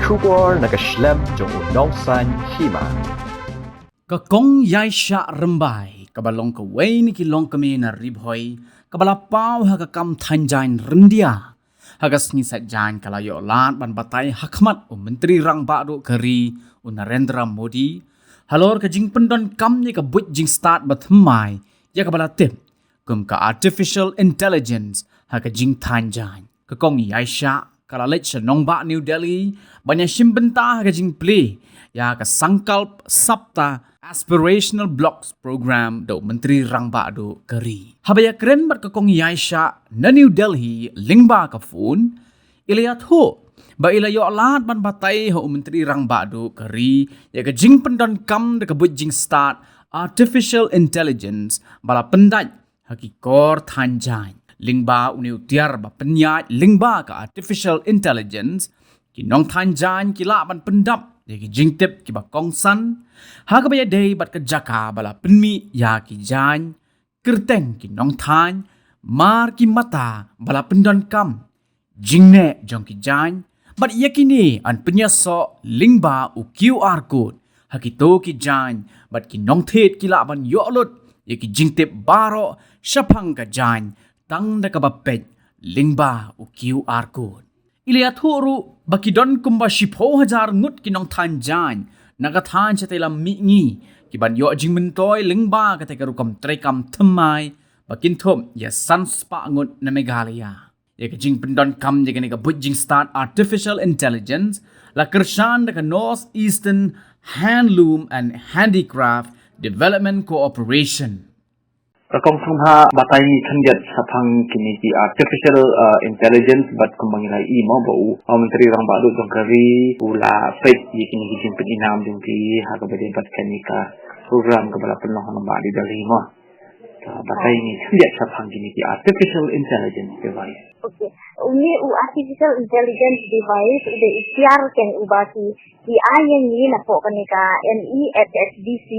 sugar na kashlem jong unong san hima. Kakong yay siya rembay, kabalong kaway ni kilong kami na ribhoy, kabalapaw hakakam tanjain rendia. Hagas ni sajan kalayo lat ban batay hakmat Menteri Rang Bado Kari Narendra Modi. Halor ka jing pendon kam ni ka but jing start batmai, ya kabala tip, kum ka artificial intelligence haka jing tanjain. Kakong yay siya, kalalit siya nong ba New Delhi, banyak simbenta haka jing play, ya ka Sankalp Sapta Aspirational Blocks Program do Menteri Rang Bado Kari. Habaya keren bat kakong yaisha na New Delhi lingba ka phone, ilayat ho, ba ilayo alat ban batay ho Menteri Rang Bado Kari, ya ka jing pendon kam de ka jing start artificial intelligence bala pendat hakikor tanjay. Lingba uni utiar ba penyat lingba ka artificial intelligence, kinong tanjay kila ban pendap, ya ki jing tip ki ba kongsan, hakabaya day bat ka jaka bala penmi ya ki jan, kerteng ki nong tan, mar ki mata bala pendon kam, jingne jong ki jan, bat yakini an penyaso lingba u QR code, hakito ki jan, bat ki nong thet ki la ban yolut, ya ki jing tip baro, syapang ka jan, tang da ka bapet, lingba u QR code. Iliat huru bakidon kumba 10,000 ngut kinong tanjan nakathan sa taylang mi'ngi kiban yo jing mentoy lingba katay karukam trekam temay bakintom ya sanspa ngut na Meghalaya ya kajing pendon kam ya kani ka bujing start artificial intelligence la kershan da ka North Eastern Handloom and Handicraft Development Cooperation. Kakong sungha batay kandiat sa pang kiniki artificial intelligence bat kumbangilay imo bau Menteri Rang Bado Kari ula fake yi kiniki jimpin inam jingki hakabade bat kanika program kabala penuh ng badi dali mo. Batay ni kandiat sa pang kiniki artificial intelligence device. Okay. Uni artificial intelligence device udah ikhtiar kan ubaki di ayang ni napo kanika NESSDC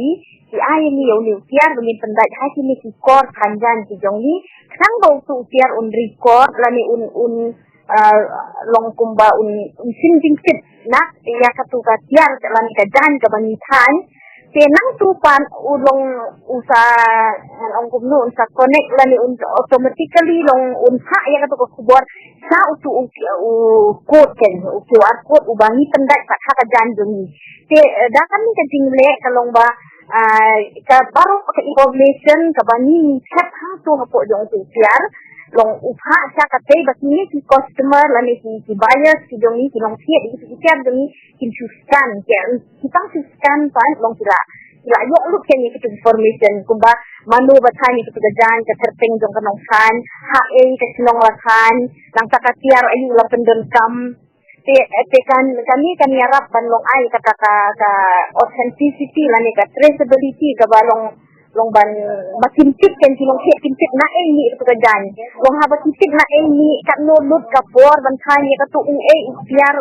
di ayang ni uni ikhtiar demi pendat haki ni kor kanjan ki jong ni sang bau tu ikhtiar un record lani un long kumba un sinjing sit nak ya katuka tiar lani ka jan ka bangitan tenang tupan ulong usa ang kumno unsa connect lani automatically long unsa ya katuka kubor sa utu code ken QR code ubangi pendat kat haka janjung te da kami ka jingle kalong ba ka baru ka information ka bani chat ha tu hapo jong tiar long upha sa kate basni ki customer lani ki buyers ki jong ni ki long tiar ki tiar jong ni kin scan kita scan pan long sila yok lu ken ni information kumba manu bathan ni ketugajan ka terpeng jong kanong san ha ka sinong lakan lang takatiar ayu la pendon kam te kan kami kan yarap banlong ay kata ka authenticity lani ka traceability ka balong long ban makimpit kan sinong kimpit na ni ketugajan long haba kimpit na ni kat lut ka por ban than ni ka tu biar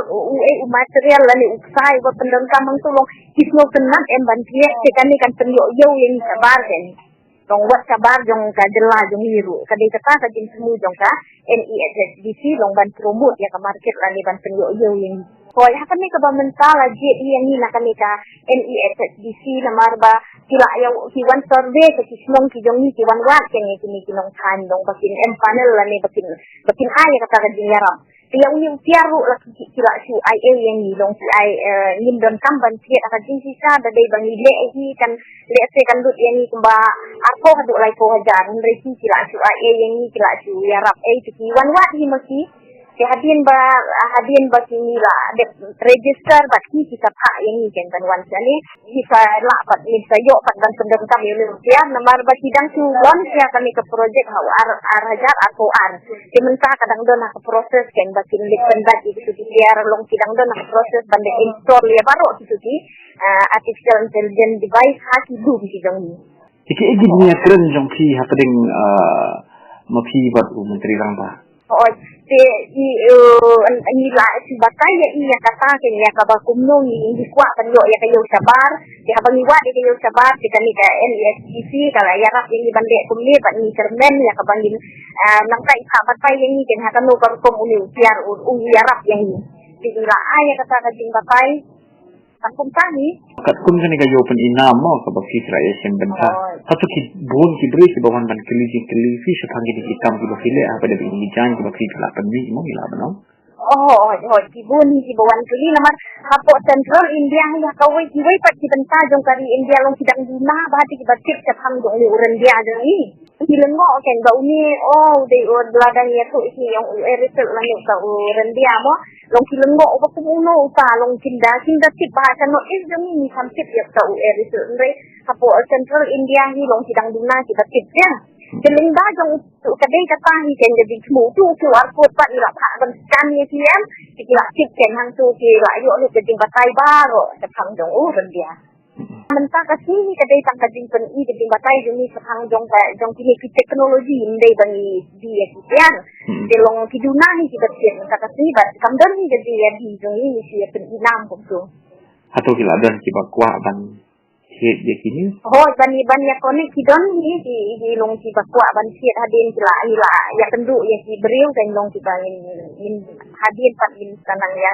material lani usai ba pendon kam ang tulong kisno kenat ban tie te kan ni kan penyo yo yang sabar kan long wat kabar jong ka jela jong hiru kadai kata ka jin semu jong ka NESSDC long ban promote ya ka market lani ban penyo yo yang koi hakan ni ka ba mental aje yang ni nak ni ka NESSDC na marba kila ya kiwan survey ka kisnong ki jong ni kiwan wat ken ni kinong kan dong bakin panel lani bakin ay kata ka jin yaram yang ni tiaru la kila su IA yang ni long si ai nim don kamban tiet aka jin sisa da dai bang ile hi kan le se kan dut yang ni kumba ako hadu lai ko hajar ndai ki kila su IA yang ni kila su yarap ki wan wat hi maki ke hadin ba kini la de register ba ki kita pa yang ni kan ban wan sani kita la pat ni sayo pat dan pendem kam yo tiar namar ba kidang su wan sia kami ke project ar hajar atau ar dimenta kadang don ke proses kan ba kin lik pendat itu tiar long kidang don ke proses bande install ya baru itu ki artificial intelligence device ha ki du ki jong ni Iki ni keren jong ki happening mapi bat Menteri Rang Ba te ni la si bataya iya kata ken ya ka ba kumno ni kwa kan yo ya kayo sabar ya habang iwa de kayo sabar kita ni ka NESDC kala ya rap ini bande kumni ba ni cermen ya ka bangin nang kai pa batay yang ni ken hakan no kar kom uni tiar ya rap yang ni Bila ayah kata kajing bapai, kampung kami. Kat kum kan ka yo pen inam mo ka ba fi Israel sem benta. Satu ki bon ki beri ki bawan ban keli fi sa pangi di kitam ki ba file apa da bi jan ki ba fi la pen ni mo ila ba no. Kibun kibawan kali naman hapo Central India ya kawai pat kibenta jong kari India long sidang duna bahati kibatik sa pangdong ni uran dia jong ini. Hilengo ken ba uni de ladang ya tu iki yang erisel lang yung sa uran dia mo long hilengo ba kumuno uta long kinda tip bahasa no is jong ini samtip ya sa erisel re hapo Central India hi long sidang duna kibatik ya. Keling ba jong kadai kata hi ken jadi mu tu QR code pat ila pa ban scan ni PM kila tip ken hang tu kila yo lu jadi batai baro sa pangdong uran dia. Mentah kasi kadai tang kading pen i jadi batai jong ni sa pangdong jong kini teknologi ndai bani dia kian. Delong kiduna hi kibatin mentah kasi ba kamdan ni jadi ya di jong ni si pen inam ko. Atau kila dan ki ba kwa ban hit je kini. Ban ya konek kidon ni di long ki bakwa ban siat hadin kila ila ya tendu ya ki beriu kan long ki ban min hadin pat min kanang ya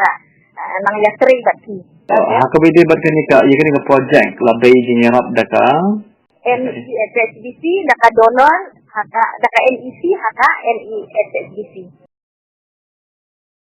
nang ya seri bat ki. Ha ka bede bat kan ka ya kan ka project labai jenyarap daka NESSBC daka donor haka daka NEC haka NESSBC.